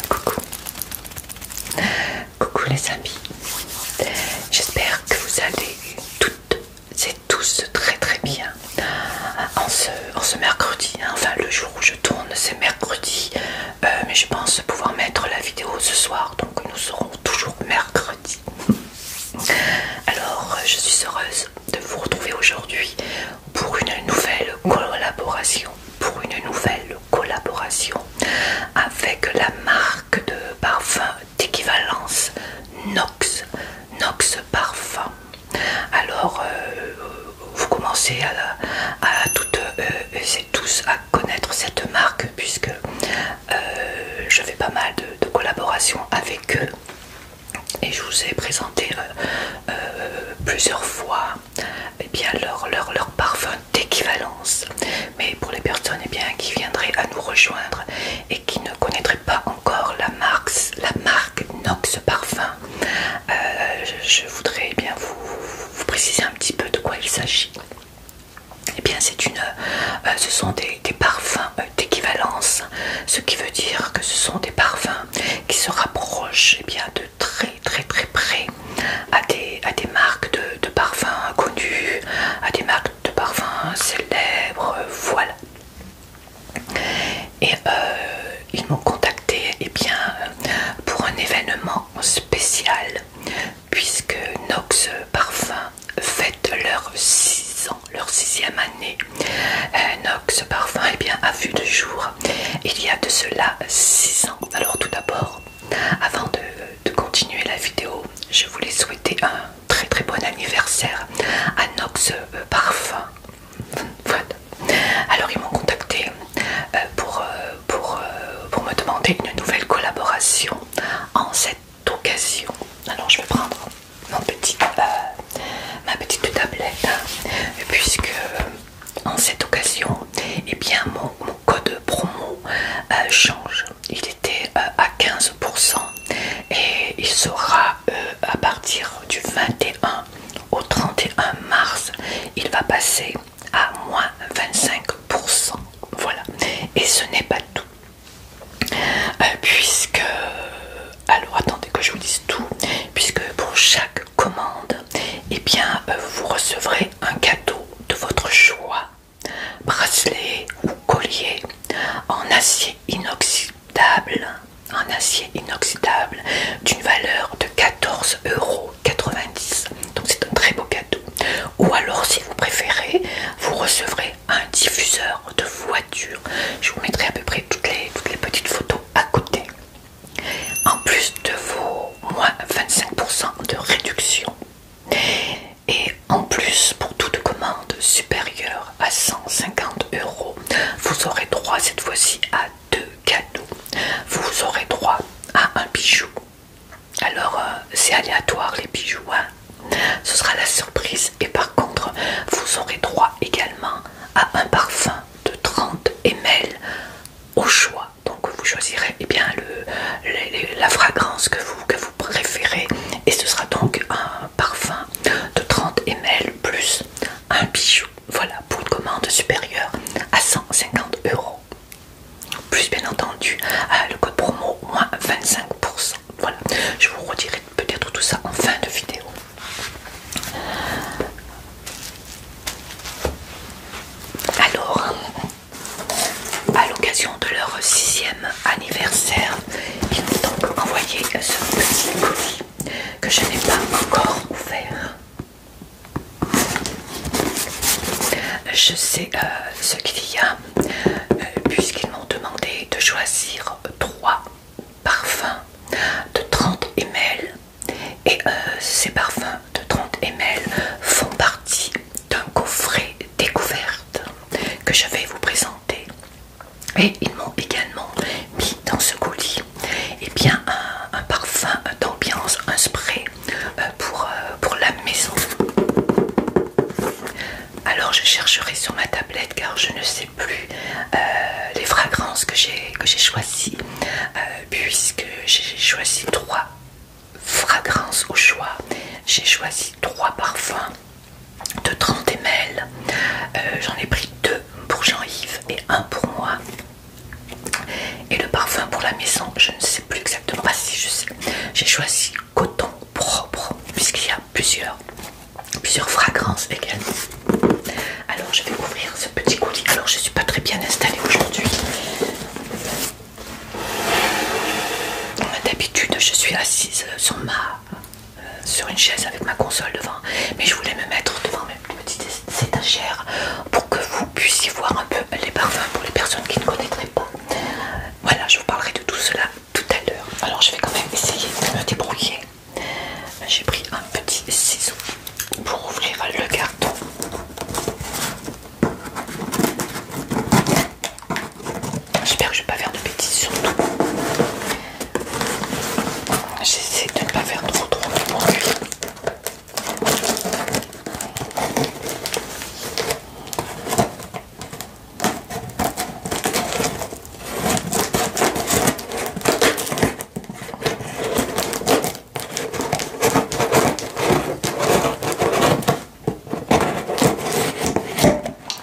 Coucou, coucou les amis, j'espère que vous allez toutes et tous très bien en ce mercredi, hein. Enfin le jour où je tourne c'est mercredi, mais je pense pouvoir mettre la vidéo ce soir, donc nous serons toujours mercredi. Alors je suis heureuse de vous retrouver aujourd'hui pour une nouvelle collaboration avec la marque de parfum d'équivalence Nox Parfum. Alors vous commencez à toutes et tous à connaître cette marque, puisque je fais pas mal de collaborations avec eux et je vous ai présenté plusieurs fois leur parfum d'équivalence. Mais pour les personnes qui viendraient à nous rejoindre et qui ne connaîtraient pas encore la marque Nox Parfum, je voudrais vous préciser un petit peu de quoi il s'agit. Eh bien ce sont des parfums d'équivalence, ce qui veut dire que ce sont des parfums qui se rapprochent de très près à des marques de parfums connues, à des marques de parfums célèbres, voilà. Et ils m'ont contacté pour un événement spécial, puisque Nox Parfum fête leur 6 ans, leur 6e année. Nox Parfum a vu le jour il y a de cela 6 ans. Alors tout d'abord, avant de continuer la vidéo, je voulais souhaiter un très bon anniversaire à Nox Parfum. Voilà. Alors ils m'ont contacté pour me demander une nouvelle collaboration en cette occasion. Alors je vais prendre ma petite tablette, hein, puisque en cette occasion mon code promo change. Il était à 15% et il sera à partir du 21 au 31 mars, il va passer à moins 25%. Voilà. Et ce n'est pas tout. Alors attendez que je vous dise tout, puisque pour chaque commande, vous recevrez un cadeau de votre choix, bracelet ou collier en acier inoxydable, d'une valeur de 14,90 €. Donc c'est un très beau cadeau. Ou alors, si vous préférez, vous recevrez un diffuseur de voiture. Je vous mettrai à peu près toutes les petites photos à côté. En plus de vos moins 25% de réduction. Et en plus, pour toute commande supérieure à 150 €, vous aurez droit cette fois-ci à 2 cadeaux. Vous aurez droit à un bijou. Alors c'est aléatoire les bijoux, hein. Ce sera la surprise. Et par contre, vous aurez droit également à un parfum de 30 ml au choix. Donc vous choisirez la fragrance que vous préférez, et ce sera donc un parfum de 30 ml plus un bijou. Voilà, pour une commande supérieure à 150 €. Plus bien entendu le code promo moins 25%. Voilà, je vous redirai peut-être tout ça en fin de vidéo. Alors, à l'occasion de leur 6e anniversaire, ils m'ont donc envoyé ce petit colis que je n'ai pas encore ouvert. Je sais ce qu'il y a, puisqu'ils m'ont demandé de choisir 3 parfums de 30 ml. Et ces parfums de 30 ml font partie d'un coffret découverte que je vais vous présenter. Et ils m'ont également mis dans ce colis un parfum d'ambiance, un spray pour la maison. Alors je chercherai sur ma tablette, car je ne sais plus les fragrances que j'ai choisies, puisque j'ai choisi 3 fragrances au choix. J'ai choisi 3 parfums de 30 ml. J'en ai pris 2 pour Jean-Yves et 1 pour moi. Et le parfum pour la maison, je ne sais plus choisi coton propre puisqu'il y a plusieurs fragrances également. Alors je vais ouvrir ce petit colis. Alors je suis pas très bien installée aujourd'hui. D'habitude je suis assise sur une chaise avec ma console devant, mais je voulais me mettre devant mes petites étagères pour que vous puissiez voir un peu les parfums pour les personnes qui ne connaîtraient pas. Voilà, je vous parlerai de tout cela tout à l'heure. Alors je vais quand même essayer de me débrouiller. J'ai pris un petit ciseau pour ouvrir le carton. J'espère que je ne vais pas faire de bêtises surtout. J'essaie de ne pas faire trop de bruit.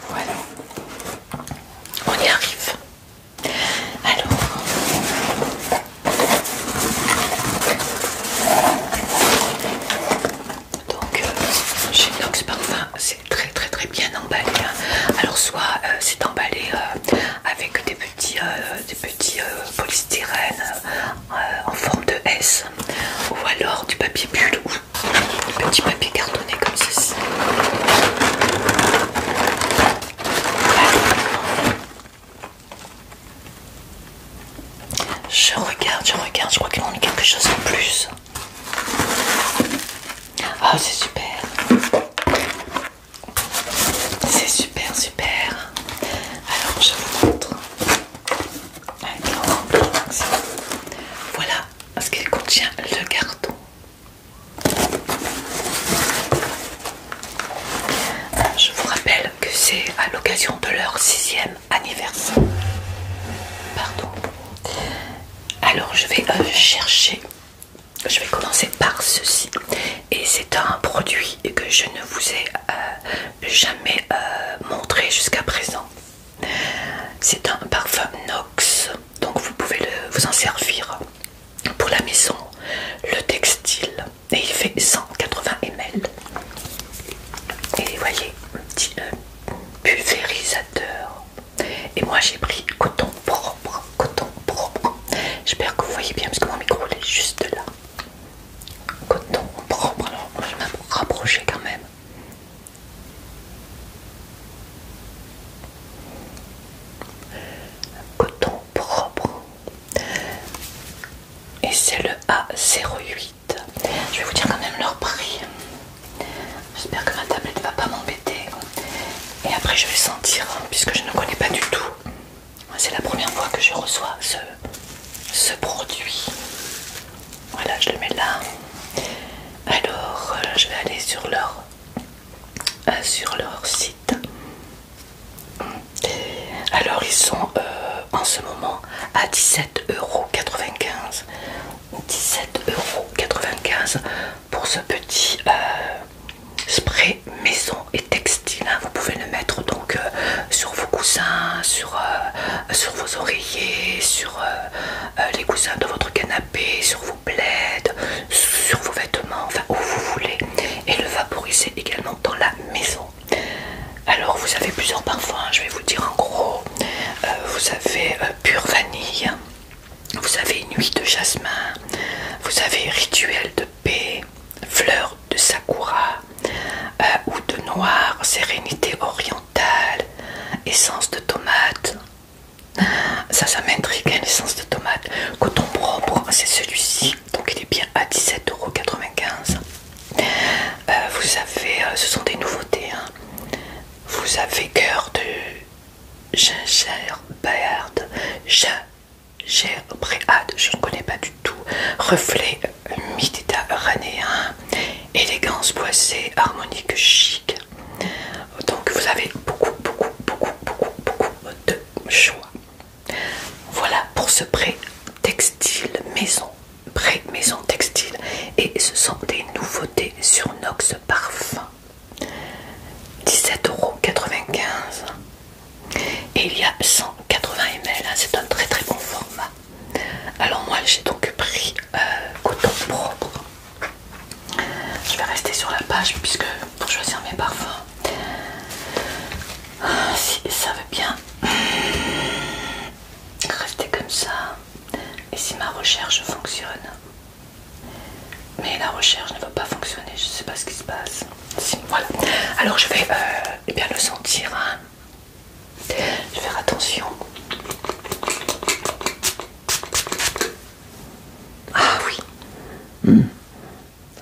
Voilà, on y arrive. Alors, donc chez Nox Parfum, c'est très bien emballé. Hein. Alors soit c'est emballé avec des petits polystyrène en forme de S, ou alors du papier bulle ou du petit papier cartonné comme ceci. Je crois qu'il en a quelque chose en plus. Ah, c'est super. C'est super. Alors, je vous montre. Voilà ce qu'il contient le carton. Je vous rappelle que c'est à l'occasion de leur 6e anniversaire. Pardon. Alors je vais chercher. Je vais commencer par ceci. Et c'est un produit que je ne vous ai jamais montré jusqu'à présent. C'est un parfum Nox. Donc vous pouvez vous en servir pour la maison, le textile. Et il fait 180 ml. Et vous voyez, un petit pulvérisateur. Et moi j'ai pris coton propre. J'espère que vous voyez bien parce que mon micro est juste là. Coton propre. Alors je vais me rapprocher quand même. Coton propre. Et c'est le A08. Je vais vous dire quand même leur prix. J'espère que ma tablette ne va pas m'embêter. Et après je vais sentir, puisque je ne connais pas du tout. C'est la première fois que je reçois ce produit. Voilà, je le mets là. Alors je vais aller sur leur site. Alors ils sont en ce moment à 17,95 €. 17,95 € pour ce petit spray maison et textile. Vous pouvez le mettre donc sur vos coussins, sur vos oreillers, sur les coussins de votre canapé, sur vos plaids, sur vos vêtements, enfin où vous voulez, et le vaporiser également dans la maison. Alors vous avez plusieurs parfums, je vais vous dire en gros. Vous avez pure vanille, vous avez nuit de jasmin, vous avez rituel de paix, fleur de sakura, ou de noir, sérénité orientale, essence de tomate. Ça m'intrigue, hein, l'essence de tomate. Coton propre, c'est celui-ci, donc il est bien à 17,95 €. Vous avez, ce sont des nouveautés, hein. Vous avez cœur de gingerbread, je ne connais pas du tout. Reflet méditerranéen, élégance boisée, harmonique chic. Donc vous avez beaucoup de choix. Voilà pour ce prêt textile maison. Prêt maison textile. Et ce sont des nouveautés sur Nox Parfum. 17,95 €. Et il y a 180 ml. C'est un très bon format. Alors moi j'ai donc pris coton propre. Et si ma recherche fonctionne? Mais la recherche ne va pas fonctionner, je ne sais pas ce qui se passe. Si, voilà. Alors je vais eh bien le sentir. Hein. Je vais faire attention. Ah oui.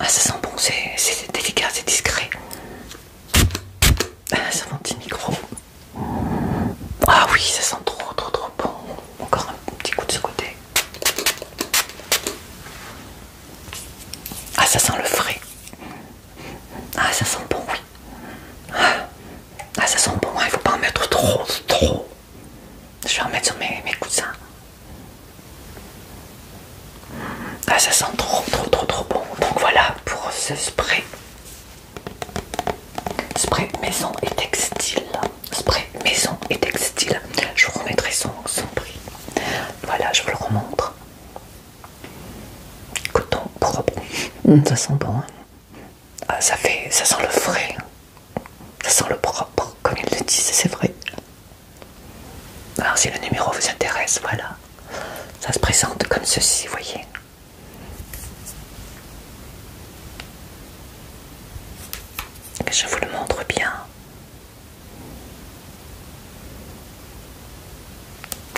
Ah, ça sent bon, c'est délicat, c'est discret. Ah, ça sent petit micro. Ah oui, ça sent trop bon. Encore un petit coup de ce côté. Ah, ça sent le frais. Ah, ça sent bon, oui. Ah, ça sent bon, hein, il faut pas en mettre trop. Je vais en mettre sur mes coussins. Ah, ça sent trop bon. Donc voilà pour ce spray. Spray maison et textile. Spray maison et textile. Je vous remettrai son prix. Voilà, je vous le remontre. Coton propre. Ça sent bon. Hein. Ah, ça sent le frais. Ça sent le propre, comme ils le disent, c'est vrai. Alors si le numéro vous intéresse, voilà. Ça se présente comme ceci, voyez. Je vous le montre bien.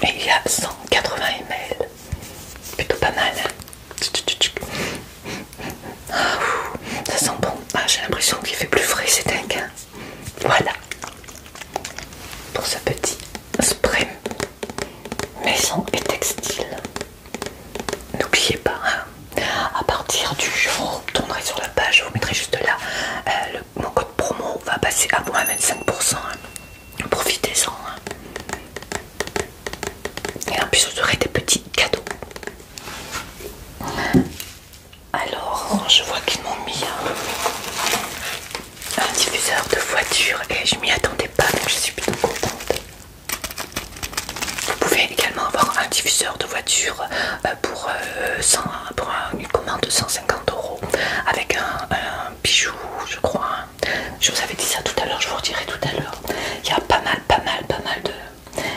Et il y a 180 ml. Plutôt pas mal. Ah, ça sent bon. Ah, j'ai l'impression qu'il fait plus frais, c'est dingue. Hein. Voilà. Pour ce petit spray maison et textile. N'oubliez pas, hein, à partir du jour, vous tournerez sur la page, je vous mettrai juste là, mon code promo va passer à moins 25%. Hein. Profitez-en. Hein. Et en plus, vous aurez des petits cadeaux. Alors, je vois qu'ils m'ont mis un diffuseur de voiture et je m'y attendais pas, donc je suis plutôt contente. Vous pouvez également avoir un diffuseur de voiture pour une commande de 150 € avec un bijou, je crois. Hein. Je vous avais dit ça tout à l'heure, je vous redirai tout à l'heure. Il y a pas mal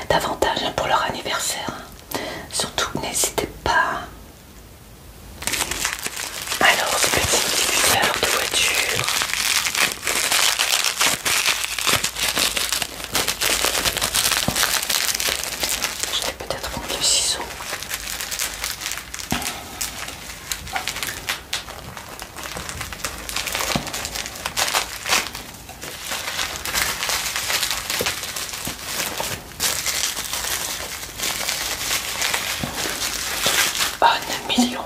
d'avantages pour leur anniversaire. Surtout, n'hésitez pas. Alors, ce petit diffuseur de voiture. Je vais peut-être prendre le ciseau. Oh, 9 millions.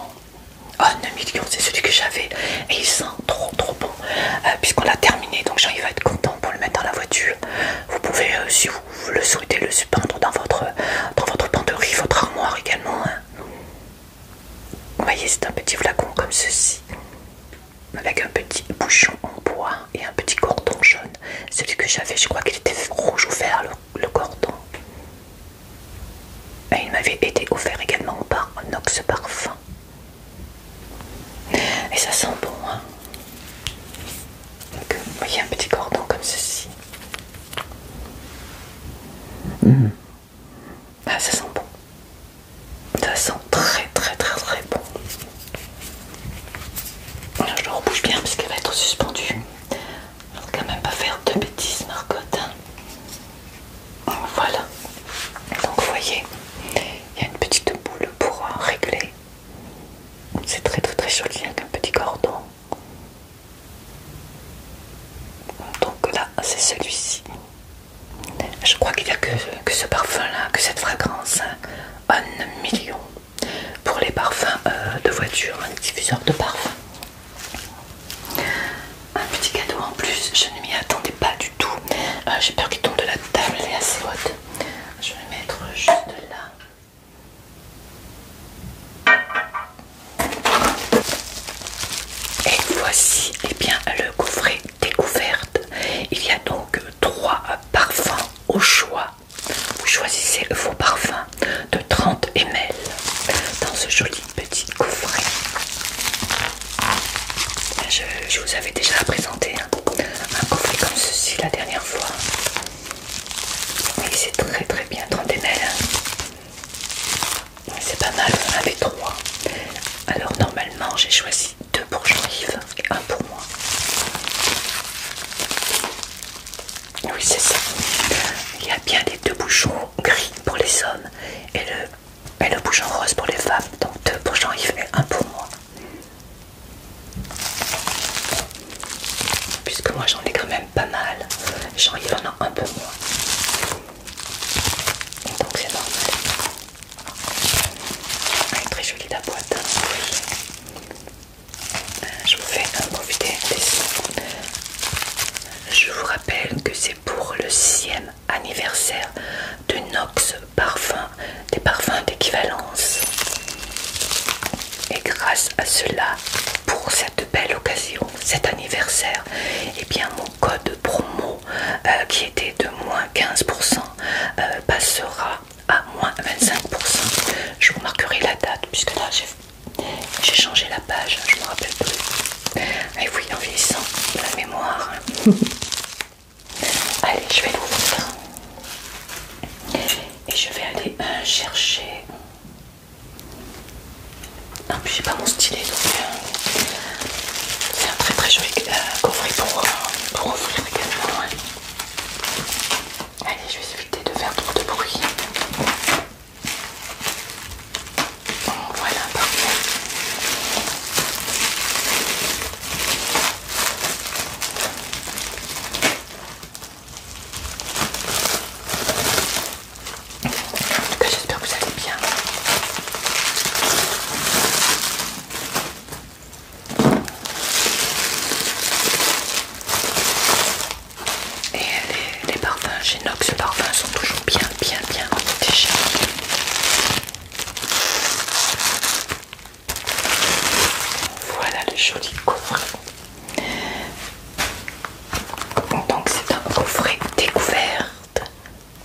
Oh, 9 millions, c'est celui que j'avais. Et il sent trop bon. Puisqu'on l'a terminé, donc Jean-Yves va être content pour le mettre dans la voiture. Vous pouvez, si vous le souhaitez, le suspendre dans votre penderie, votre armoire également. Hein. Vous voyez, c'est un petit flacon comme ceci. Avec un petit bouchon en bois et un petit cordon jaune. Celui que j'avais, je crois qu'il était rouge ou vert, le cordon. Et il m'avait été offert également par Nox Parfum. Et ça sent bon, hein. Donc, vous voyez un petit cordon comme ceci. Ah, ça sent bon. Ça sent très bon. Alors, je le rebouche bien parce qu'elle va être suspendue. Je ne vais quand même pas faire de bêtises, Marcotte. Voilà. Donc vous voyez, il y a une petite boule pour régler. C'est très joli avec un petit cordon. Donc là, c'est celui-ci. Je crois qu'il n'y a que ce parfum-là, que cette fragrance. Un million pour les parfums de voiture, un diffuseur de parfum. Un petit cadeau en plus, je ne m'y attendais pas du tout. J'ai peur qu'il tombe de la table, elle est assez haute. Je vais le mettre juste là. Et voici eh bien, le coffret découverte. Il y a donc 3 parfums au choix. Vous choisissez vos parfums de 30 ml dans ce joli petit coffret. Je vous avais déjà présenté un coffret comme ceci la dernière fois. Et c'est très bien, 30 ml. C'est pas mal avec 3 choisi 2 pour Jean-Yves et 1 pour moi. Oui, c'est ça. Il y a bien les 2 bouchons gris pour les hommes et le bouchon rose pour les femmes. Donc 2 pour Jean-Yves et 1 pour moi. Puisque moi j'en ai quand même pas mal. Jean-Yves en a un peu moins. Donc c'est normal. Elle est très jolie la boîte. Oui. Je vous fais profiter ici. Je vous rappelle que c'est pour le 6e anniversaire de Nox Parfum, des parfums d'équivalence. Et grâce à cela, pour cette belle occasion, cet anniversaire, et bien mon code promo qui était de moins 15% passera à moins 25%. Je vous marquerai la date puisque là j'ai changé la page, je me rappelle plus. Et oui, en vieillissant, la mémoire. Allez, je vais l'ouvrir. Et je vais aller chercher. Non, puis j'ai pas mon stylet donc c'est un très très joli coffret pour offrir également. Ouais. Allez, je vais éviter de faire trop de bruit. Voilà, parfait. En tout cas, j'espère que vous allez bien. Et les parfums chez Nox Parfums sont toujours bien protégés. Voilà le joli coffret. Donc c'est un coffret découverte.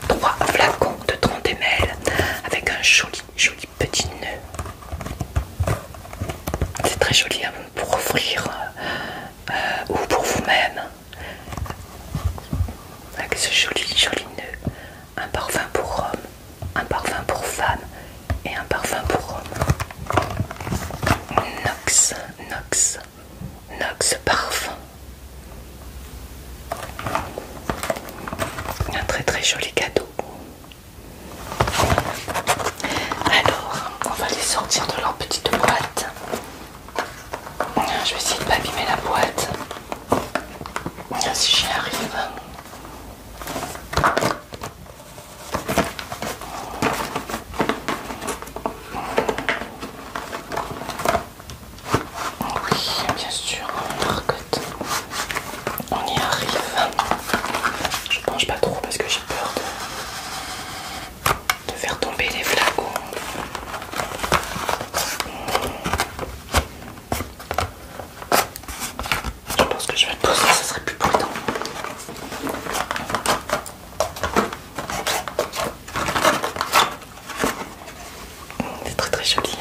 3 flacons de 30 ml avec un joli petit nœud. C'est très joli pour offrir ou pour vous-même. Avec ce joli nœud. Un parfum pour homme, un parfum pour femme et un parfum pour homme. Nox Parfum. Un très très joli cadeau. Alors, on va les sortir de leur petite boîte. Je vais essayer de ne pas abîmer la boîte. Si j'y arrive. Oui, bien sûr, Marcotte. On y arrive. Je penche pas trop parce que j'ai peur de faire tomber les flacons. Je pense que je vais le poser, ça serait plus prudent. C'est très très joli.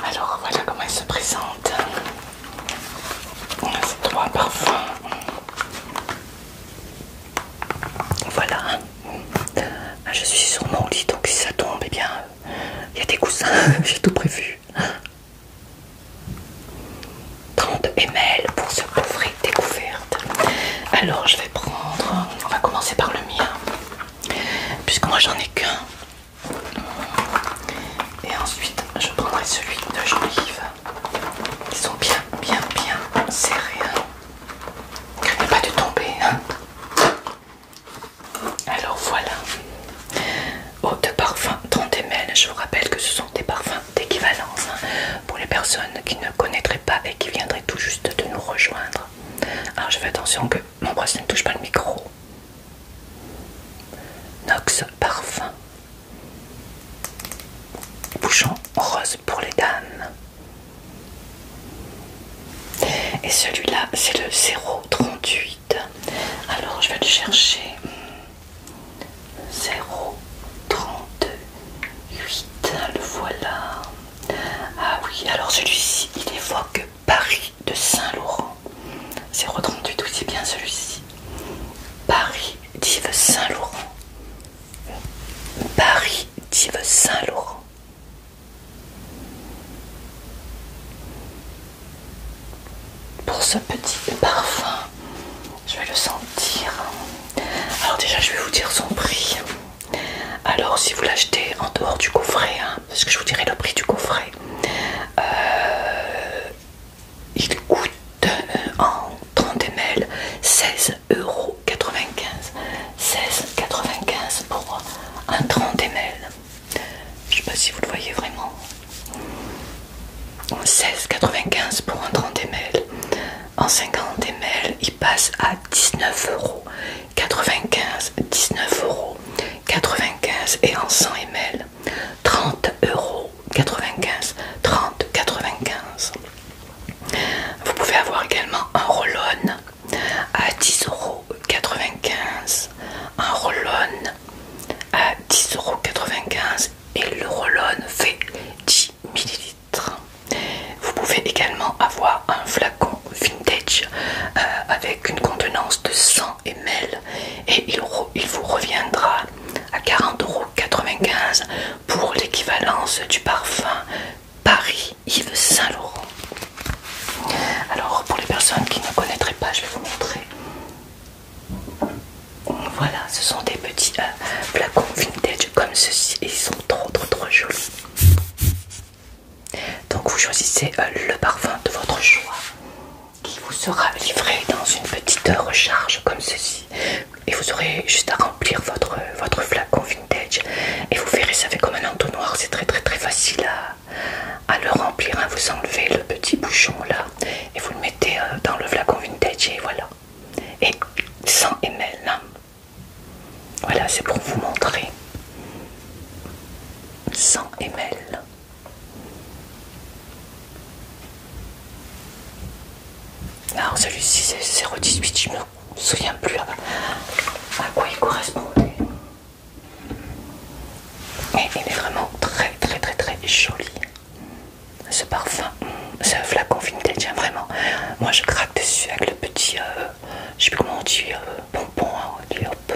Alors voilà comment il se présente. Ces 3 parfums. Voilà. Je suis sur mon lit donc si ça tombe, eh bien il y a des coussins, j'ai tout prévu. 30 ml pour ce coffret découverte. Alors je vais prendre, on va commencer par le mien, puisque moi j'en ai qu'un. Et ensuite je prendrai celui de Jean-Yves. Ils sont bien serrés. Craignez pas de tomber. Alors voilà. Eau de parfum 30 ml. Je vous rappelle que ce sont des parfums d'équivalence pour les personnes qui ne connaîtraient pas et qui viendraient tout juste de nous rejoindre. Alors je fais attention que mon bras ne touche pas le micro. Nox Parfum. Bouchon rose pour les dames. Et celui-là, c'est le 038. Alors je vais le chercher. 038, le voilà. Ah oui, alors celui-ci, il évoque Paris de Saint-Laurent. 038, oui, c'est bien celui-ci. Paris d'Yves Saint-Laurent. Paris d'Yves Saint-Laurent. Alors ce petit parfum, je vais le sentir. Alors déjà je vais vous dire son prix. Alors si vous l'achetez en dehors du coffret, hein, parce que je vous dirai le prix du coffret, il coûte en 30 ml 16,95 €. 16,95 € pour un 30 ml. Je sais pas si vous le voyez vraiment. 16,95 € pour un 30 ml. En 50 ml, il passe à 19,95 €. 19,95 € et en 100 ml, 30,95 €. 30,95 €. Vous pouvez avoir également un roll-on à 10,95 €. Un roll-on à 10,95 € et le roll-on fait 10 millilitres. Vous pouvez également avoir un flacon vintage avec une contenance de 100 ml et il vous reviendra à 40,95 € pour l'équivalence du parfum Paris Yves Saint Laurent. Alors pour les personnes qui ne connaîtraient pas, je vais vous montrer. Voilà, ce sont des petits flacons vintage comme ceci et ils sont trop jolis. Donc vous choisissez le parfum de votre choix qui vous sera livré dans une petite recharge comme ceci et vous aurez juste à remplir votre flacon vintage et vous verrez, ça fait comme un entonnoir, c'est très facile à le remplir, hein. Vous enlevez le petit bouchon là et vous le mettez dans le flacon vintage et voilà. Et 100 ml là. Voilà, c'est pour vous montrer. 100 ml. Alors celui-ci c'est 0,18, je me souviens plus à quoi il correspondait. Et il est vraiment très joli. Ce parfum, c'est un flacon vintage, hein, vraiment. Moi je craque dessus avec le petit, je sais plus comment on dit, pompon, hein, hop.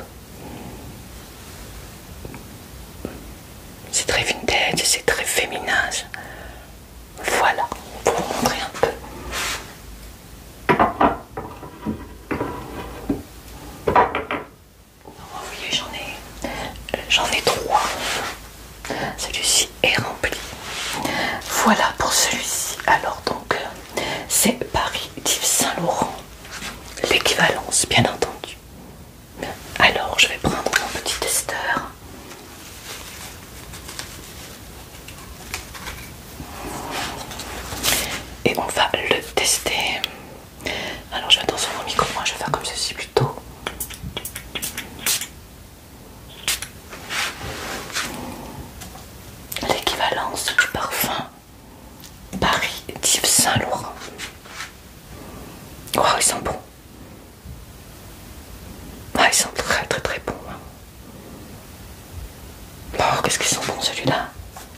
C'est très vintage, c'est très féminin. Voilà, pour vous montrer un peu. Vous voyez, j'en ai 3. Celui-ci est rempli. Voilà pour celui-ci. Alors donc, c'est Paris Yves Saint Laurent. L'équivalence, bien entendu. Alors, je vais prendre mon petit testeur. Et on va le tester. Alors, je vais attention au micro, moi je vais faire comme ceci plutôt. L'équivalence du parfum Paris Yves Saint Laurent. Oh, ils sont bons. Ah, ils sont très bons. Oh, qu'est-ce qu'ils sont bons celui-là.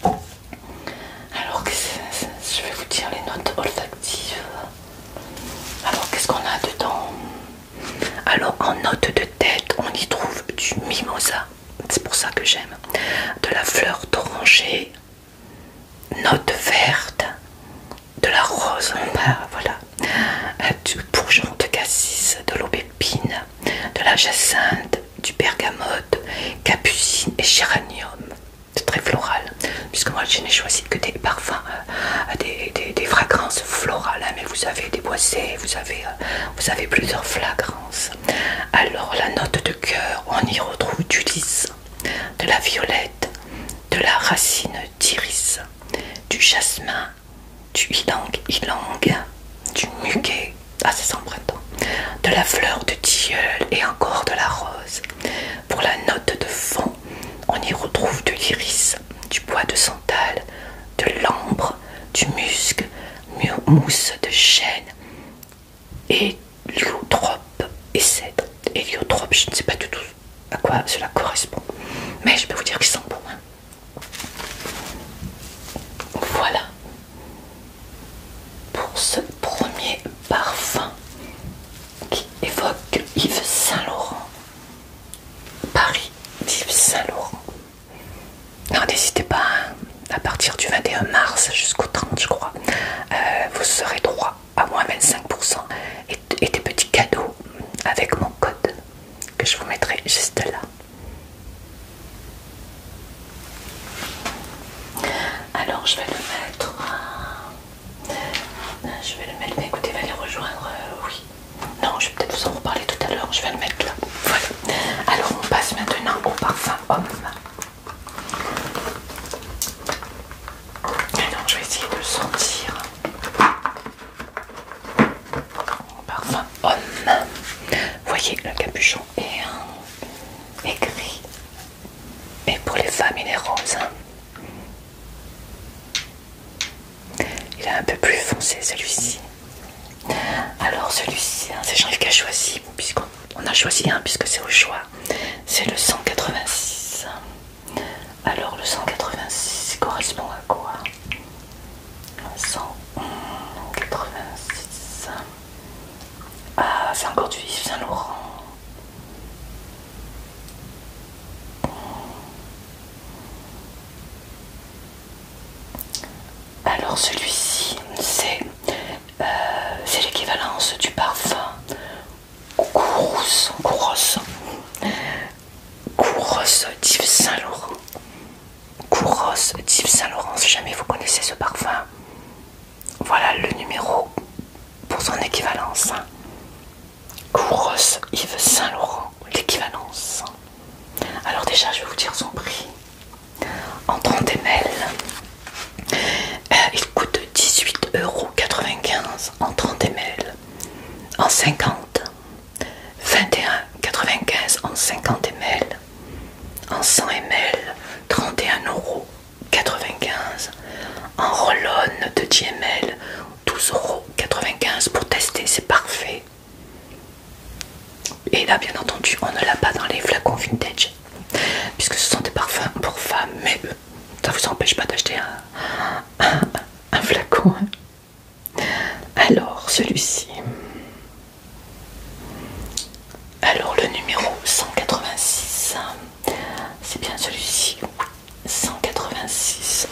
Alors, je vais vous dire les notes olfactives. Alors, qu'est-ce qu'on a dedans? Alors, en note de tête, on y trouve du mimosa. C'est pour ça que j'aime. De la fleur d'oranger. Note verte. De la rose. Voilà. Du bourgeon de cassis. De l'aubépine. De la jacinthe. Du bergamote. Capucine et géranium. C'est très floral, puisque moi je n'ai choisi que des parfums, des fragrances florales, hein, mais vous avez des boisés, vous avez plusieurs fragrances. Alors la note de cœur, on y retrouve du lys, de la violette, de la racine d'iris, du jasmin, du ylang-ylang, du muguet, ah c'est sans printemps, de la fleur de tilleul et encore de la rose. Pour la note de fond, on y retrouve de l'iris, du bois de santal, de l'ambre, du musc, mousse de chêne, héliotrope et cèdre. Héliotrope, je ne sais pas du tout à quoi cela correspond, mais je peux vous dire qu'ils sont bons. Hein. Voilà pour ce premier parfum qui évoque Yves Saint Laurent. Paris Yves Saint Laurent. Alors n'hésitez pas, hein, à partir du 21 mars jusqu'au 30 je crois, vous aurez droit à moins 25% mettre. Je vais le mettre, mais écoutez, va les rejoindre. Oui. Non, je vais peut-être vous en reparler tout à l'heure. Je vais le mettre là. Voilà. Alors, on passe maintenant au parfum homme. Alors, je vais essayer de le sentir. Parfum homme. Vous voyez, le capuchon est gris. Et pour les femmes, il est rose. Il est un peu plus foncé, celui-ci. Alors, celui-ci, c'est Jean-Yves qui a choisi, puisqu'on a choisi un, puisque c'est au choix. C'est le 186. Alors, le 186 correspond à quoi? 186. Ah, c'est encore du Yves Saint Laurent. Alors celui-ci, c'est l'équivalence du parfum Kouros d'Yves Saint Laurent. Kouros d'Yves Saint Laurent, si jamais vous connaissez ce parfum, voilà le numéro pour son équivalence. Kouros Yves Saint Laurent, l'équivalence. Alors déjà, je vais vous dire son prix. En 30 ml, il coûte 18,95 € en 30 ml. En 50, 21,95 € en 50 ml. En 100 ml, 31,95 € en roll-on de 10 ml, 12,95 € pour tester, c'est parfait. Et là, bien entendu, on ne l'a pas dans les flacons vintage, puisque ce sont des parfums pour femmes, mais ça vous empêche pas d'acheter un flacon. Alors, celui-ci. Alors, le numéro 186, c'est bien celui-ci. 186.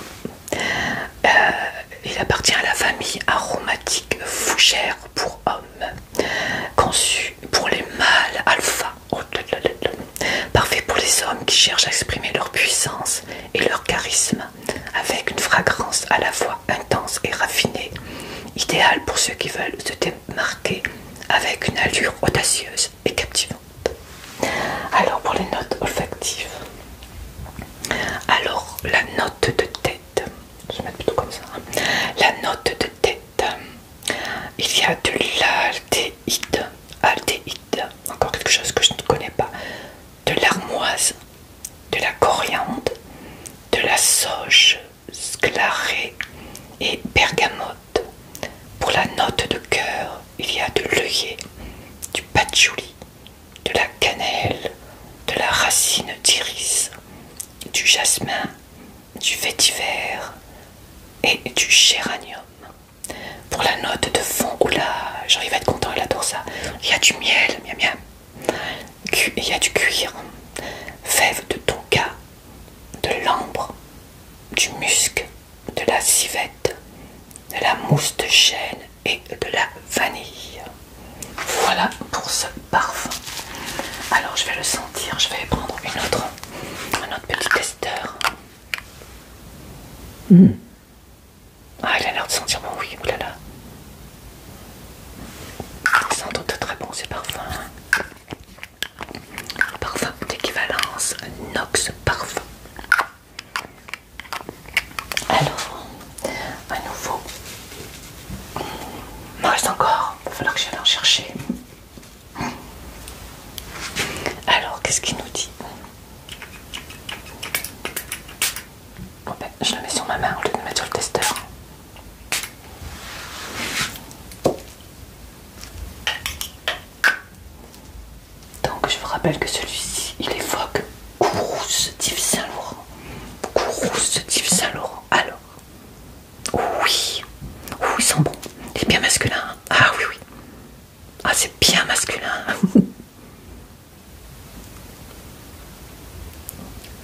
Il appartient à la famille aromatique fougère pour hommes, conçu pour les mâles alpha. Oh, parfait pour les hommes qui cherchent à exprimer leur puissance et leur charisme avec une fragrance à la fois intense et raffinée, idéal pour ceux qui veulent se démarquer avec une allure audacieuse et captivante. Alors pour les notes olfactives, alors la note de tête, je vais mettre plutôt comme ça, la note de tête, il y a de l'aldéhyde, encore quelque chose que je ne connais pas, de l'armoise, de la coriandre, de la sauge sclarée et bergamote. Pour la note de cœur, il y a de l'œillet, du patchouli, de la cannelle, de la racine d'iris, du jasmin, du vétiver et du géranium. Pour la note de fond, oula, Jean-Yves va être content, il adore ça. Il y a du miel, miam miam. Il y a du cuir, fève de tonka, de l'ambre, du musc, de la civette, de la mousse de chêne et de la vanille. Voilà pour ce parfum. Alors je vais le sentir, je vais prendre un autre petit testeur. Ah, il a l'air de sentir bon, oui, oulala. Il sent très bon ces parfums. Parfum d'équivalence Nox Parfum. Alors, à nouveau, il me reste encore, il va falloir que j'aille en chercher. Alors, qu'est-ce qu'il nous dit? Bon ben, je le mets sur ma main au lieu de le mettre sur le testeur. Donc, je vous rappelle que celui-ci, il évoque Kouros d'Yves Saint Laurent. Kouros d'Yves Saint Laurent. Alors, oui, il sent bon. Il est bien masculin. Ah oui, oui. Ah, c'est bien masculin.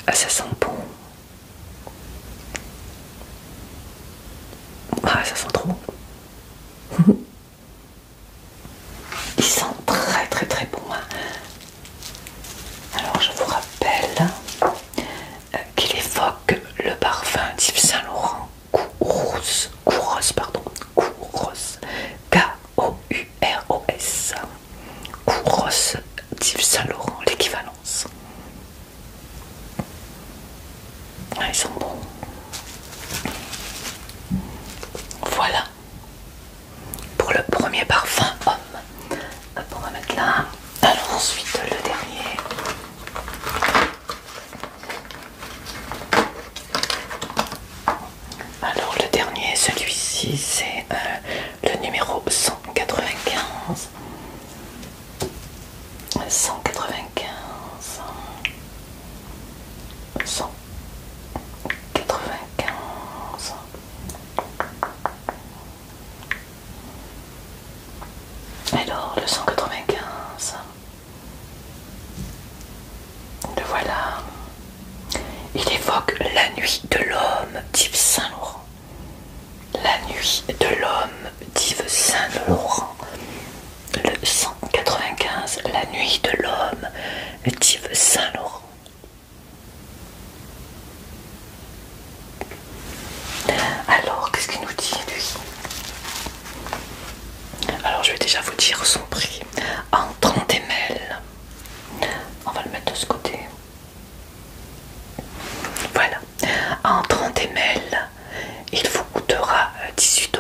Ah, ça sent bon. Ah, ça sent trop bon. Il sent très très très bon. Alors, je vous rappelle qu'il évoque le parfum d'Yves Saint Laurent Kouros. bêtises, c'est le numéro 195. 195. 195. Alors, le 195. Le voilà. Il évoque la nuit de l'homme d'Yves Saint-Laurent. La nuit de l'homme d'Yves Saint-Laurent. Le 195, la nuit de l'homme d'Yves Saint-Laurent. Alors, qu'est-ce qu'il nous dit, lui? Alors, je vais déjà vous dire son prix. En 30 ml. On va le mettre de ce côté. Voilà. En 30 ml, il vous coûtera 18,95 €.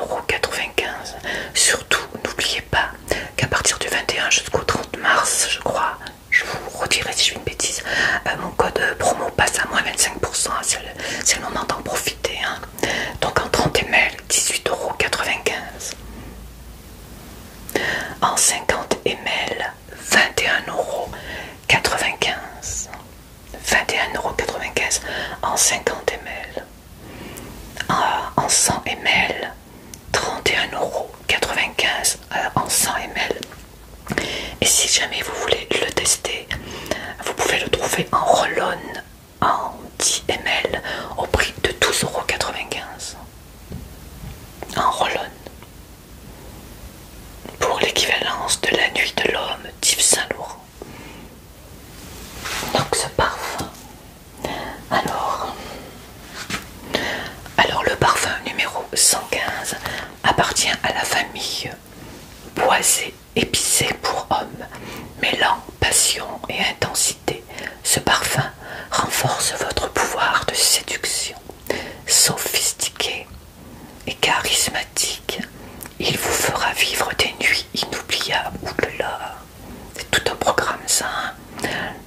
Surtout, n'oubliez pas qu'à partir du 21 jusqu'au 30 mars, je crois, je vous redirai si je fais une bêtise, mon code promo passe à moins 25%. C'est le moment d'en profiter. Hein. Donc en 30 ml, 18,95 €. En 50 ml, 21,95 €. 21,95 € en 50 ml. En 100 ml, 31,95 € en 100 ml. Et si jamais vous voulez le tester, vous pouvez le trouver en roll-on en 10 ml au prix de 12,95 € en roll-on. Pour l'équivalence de la nuit de l'homme d'Yves Saint-Laurent. Donc ce parfum. Alors le parfum numéro 115 appartient à la famille boisé épicé pour homme, mêlant passion et intensité. Ce parfum renforce votre pouvoir de séduction. Sophistiqué et charismatique, il vous fera vivre des nuits inoubliables. Oulala, c'est tout un programme ça, hein.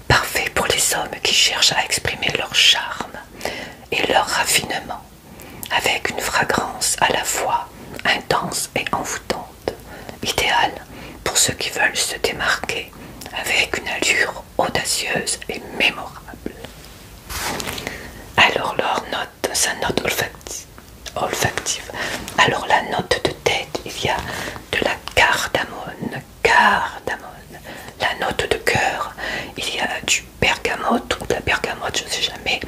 Parfait pour les hommes qui cherchent à exprimer leur charme et leur raffinement, avec une fragrance à la fois intense et envoûtante. Idéal pour ceux qui veulent se démarquer avec une allure audacieuse et mémorable. Alors leur note, sa note olfactive. Alors la note de tête, il y a de la cardamone. La note de cœur, il y a du bergamote ou de la bergamote, je ne sais jamais,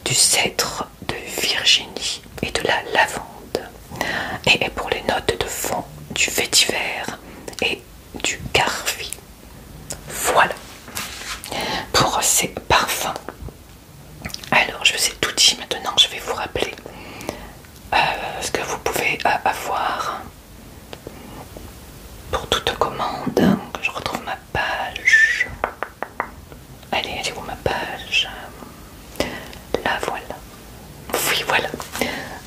du cèdre de Virginie et de la lavande. Et pour les notes de fond, du vétiver et du carvi. Voilà pour ces parfums. Alors je vous ai tout dit, maintenant je vais vous rappeler ce que vous pouvez avoir pour toute commande. Je retrouve ma page. Allez, elle est où ma page? Là, voilà. Oui, voilà.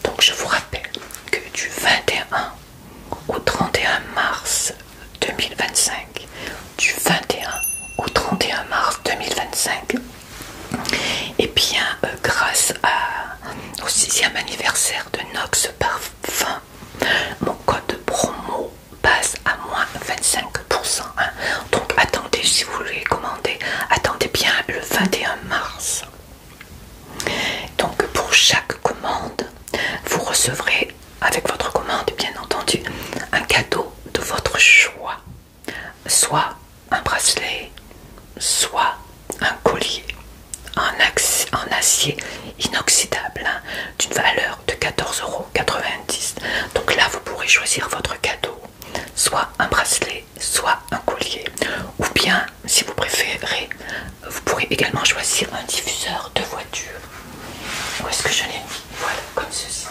Donc je vous rappelle que du 21 au 31 mars 2025, du 21 au 31 mars 2025, et bien grâce au 6e anniversaire de Nox Parfum, mon code promo passe à moins 25%. Hein. Donc attendez, si vous voulez commander, attendez bien le 21 mars. Donc pour chaque commande, vous recevrez avec votre commande, bien entendu, un cadeau de votre choix. Soit un bracelet, soit un collier en acier inoxydable, hein, d'une valeur de 14,90 €. Donc là, vous pourrez choisir votre cadeau, soit un bracelet, soit un collier. Ou bien, si vous préférez, vous pourrez également choisir un diffuseur de voiture. Où est-ce que je l'ai mis? Voilà, comme ceci.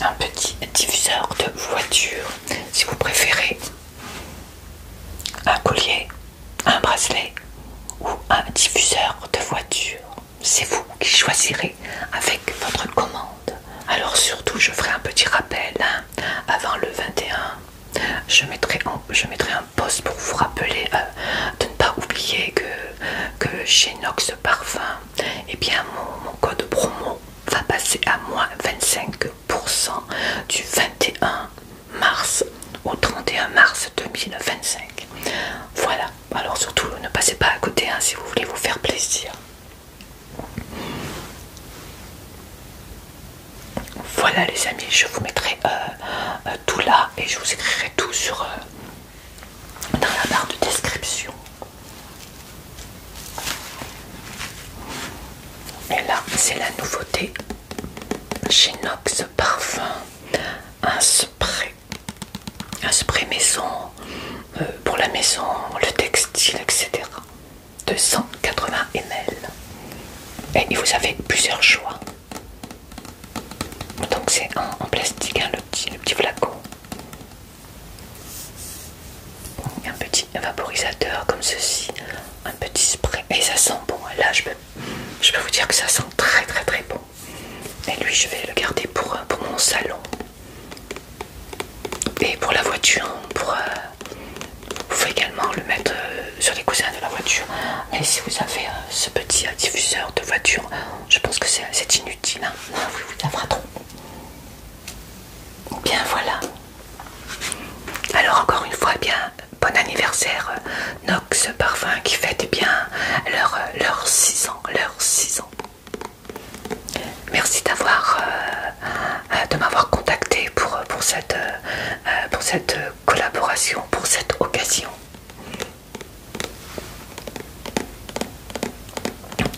Un petit diffuseur de voiture. Si vous préférez un collier, un bracelet ou un diffuseur de voiture, c'est vous qui choisirez avec votre commande. Alors surtout, je ferai un petit rappel, hein, avant le 21. Je mettrai un post pour vous rappeler de ne pas oublier que chez Nox Parfum, eh bien mon code promo va passer à moins 25% du 21 mars au 31 mars 2025. Voilà, alors surtout ne passez pas à côté si vous voulez vous faire plaisir. Voilà les amis, je vous mettrai tout là et je vous écrirai tout dans la barre de description. Et là, c'est la nouveauté chez Nox Parfum, un spray maison pour la maison, le textile, etc. de 180 ml. Et vous avez plusieurs choix. Donc c'est en plastique, le petit flacon. Un petit vaporisateur comme ceci, un petit spray. Et ça sent bon. Là, je peux vous dire que ça sent très très très bon. Et lui, je vais le garder pour mon salon. Et pour la voiture, vous pouvez également le mettre sur les coussins de la voiture. Mais si vous avez ce petit diffuseur de voiture, je pense que c'est inutile. Ça fera trop. Bien voilà. Alors encore une fois, bien bon anniversaire Nox Parfum qui fête bien leurs 6 ans. Merci de m'avoir contacté pour cette collaboration, pour cette occasion.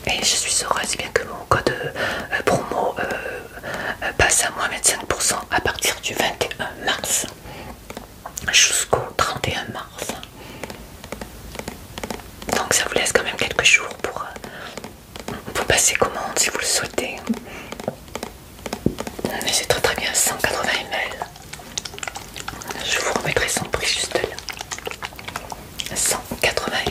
Et je suis heureuse bien que mon code promo passe à moins 25% à partir du 21 mars jusqu'au 31 mars. Donc ça vous laisse quand même quelques jours pour passer commande si vous le souhaitez. Mais c'est très bien, 180 ml. Je vous remettrai son prix juste là. 180 ml.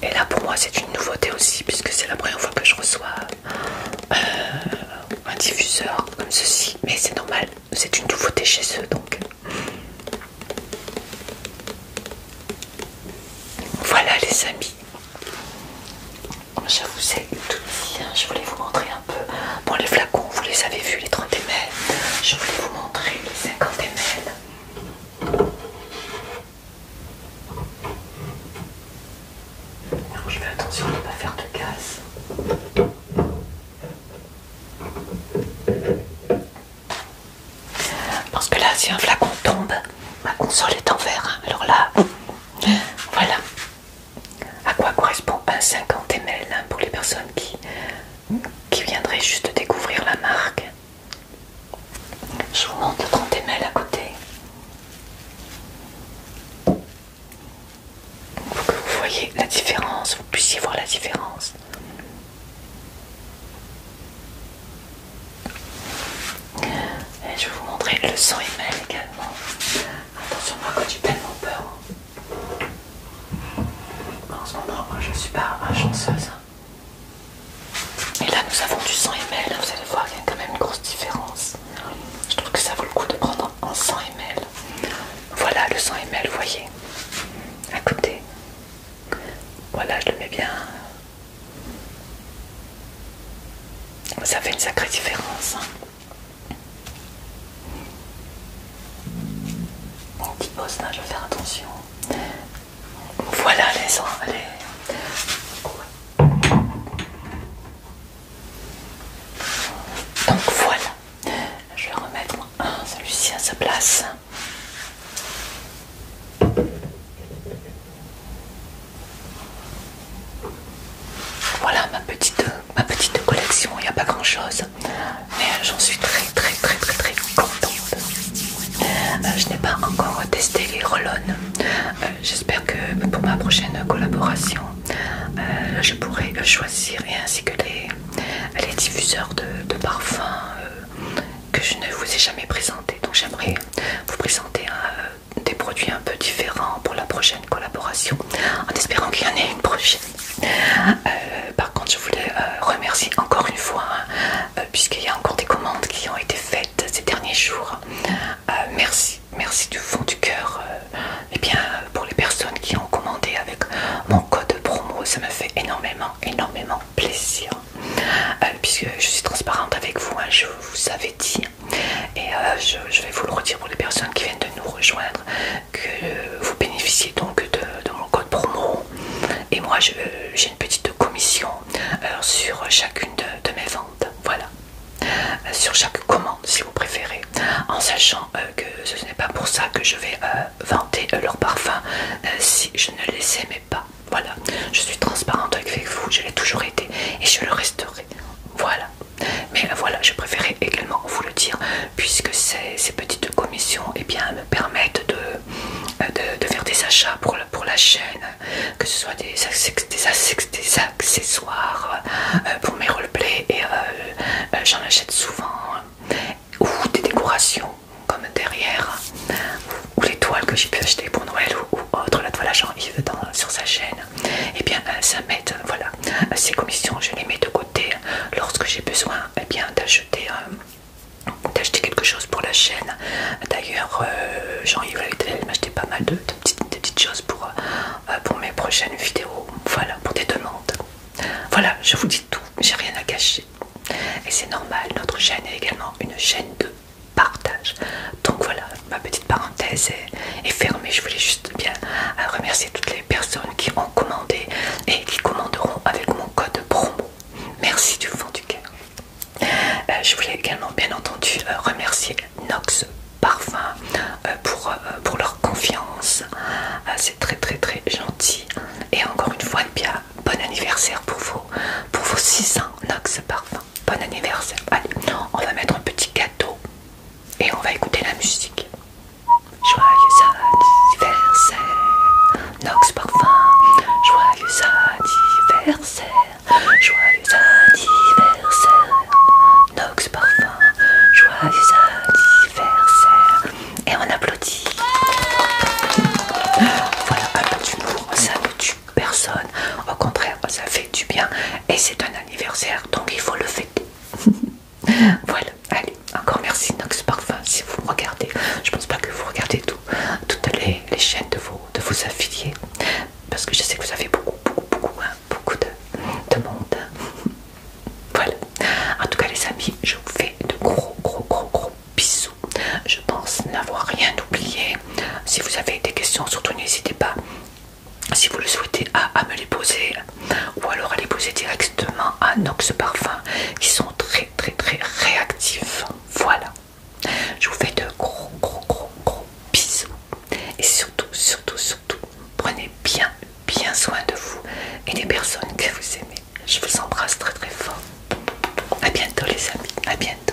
Et là pour moi c'est une nouveauté aussi puisque c'est la première fois que je reçois un diffuseur comme ceci. Mais c'est normal, c'est une nouveauté chez eux donc. Voilà les amis. Je vous ai tout dit, je voulais vous montrer un peu. Bon les flacons, vous les avez vus, les 30 ml. Je voulais vous montrer les 50 ml. Alors je fais attention de ne pas faire de gaz. Parce que là si un flacon tombe, ma console est en verre. Alors là, voilà. À quoi correspond un 50 ml pour les personnes qui viendraient juste découvrir la marque. Je vous montre le 30 ml à côté. Pour que vous voyez la différence, vous puissiez voir la différence. Et je vais vous montrer le 100 ml également. Attention, moi j'ai tellement peur. En ce moment, moi je suis pas chanceuse. Et là nous avons du 100 ml, vous allez voir qu'il y a quand même une grosse différence. Je trouve que ça vaut le coup de prendre en 100 ml. Voilà le 100 ml, vous voyez, à côté. Voilà, je le mets bien. Ça fait une sacrée différence. Mon petit poste là, je vais faire attention. Voilà les... Donc voilà, je vais remettre celui-ci à sa place. Voilà ma petite collection, il n'y a pas grand chose, mais j'en suis très contente. Je n'ai pas encore testé les roll-on. J'espère que pour ma prochaine collaboration, je pourrai choisir et ainsi que les diffuseurs de parfums que je ne vous ai jamais présentés. Donc j'aimerais vous présenter des produits un peu différents pour la prochaine collaboration, en espérant qu'il y en ait une prochaine. Par contre, je voulais remercier encore une fois, puisqu'il y a encore des commandes qui ont été faites ces derniers jours. Merci du fond du cœur. Et bien, pour les personnes qui ont commandé avec mon code promo, ça me fait énormément plaisir. plaisir. Puisque je suis transparente avec vous, hein, je vous avais dit. Et je vais vous le redire pour les personnes qui viennent de nous rejoindre, que vous bénéficiez donc de mon code promo. Et moi, j'ai une petite commission sur chacune de mes ventes. Voilà. Sur chaque commande, si vous préférez. En sachant que ce n'est pas pour ça que je vais vanter leur parfum si je ne les aimais pas. Voilà. Je suis transparente avec vous, je l'ai toujours été et je le resterai. Voilà. Mais voilà, je préférais également vous le dire, puisque ces petites commissions eh bien, me permettent de faire des achats pour la chaîne, que ce soit des accessoires pour mes roleplays, et j'en achète souvent, ou des décorations comme derrière, ou les toiles que j'ai pu acheter pour Noël ou autre, la toile à Jean-Yves sur sa chaîne. Et bien ça m'aide, voilà. Ces commissions, je les mets de côté lorsque j'ai besoin eh bien d'acheter quelque chose pour la chaîne. D'ailleurs, Jean-Yves m'acheter pas mal de petites choses pour mes prochaines vidéos. Voilà, pour des demandes. Voilà, je vous dis tout, j'ai rien à cacher. Et c'est normal, notre chaîne est également une chaîne de partage. Donc voilà, ma petite parenthèse est fermée. Je voulais juste bien remercier toutes les personnes qui ont commandé et qui commanderont avec mon code promo. Merci du fond du cœur. Je voulais également bien entendu remercier Nox Parfum pour leur confiance. C'est très gentil. Et encore une fois, bien, bon anniversaire pour vos 6 ans Nox Parfum. Bon anniversaire. Allez, on va mettre un petit gâteau et on va écouter la musique. Joyeux anniversaire Nox Parfum. Joyeux anniversaire. Joyeux anniversaire Nox Parfum. Joyeux anniversaire. Et on applaudit. Voilà, un peu d'humour, ça ne tue personne. Au contraire, ça fait du bien. Et c'est un anniversaire, donc il faut le fêter. Voilà, allez, encore merci Nox Parfum si vous me regardez. Je pense pas que vous regardez toutes les chaînes de vos affiliés, parce que je sais que vous avez beaucoup de monde. Voilà, en tout cas les amis, je vous fais de gros bisous. Je pense n'avoir rien oublié. Si vous avez des questions, surtout n'hésitez pas, si vous le souhaitez, à me les poser, ou alors à les poser directement à Nox Parfum, qui sont très réactifs. Voilà, je vous fais de gros bisous, et surtout prenez bien soin de vous et des personnes que vous aimez. Je vous embrasse très fort. À bientôt les amis, à bientôt.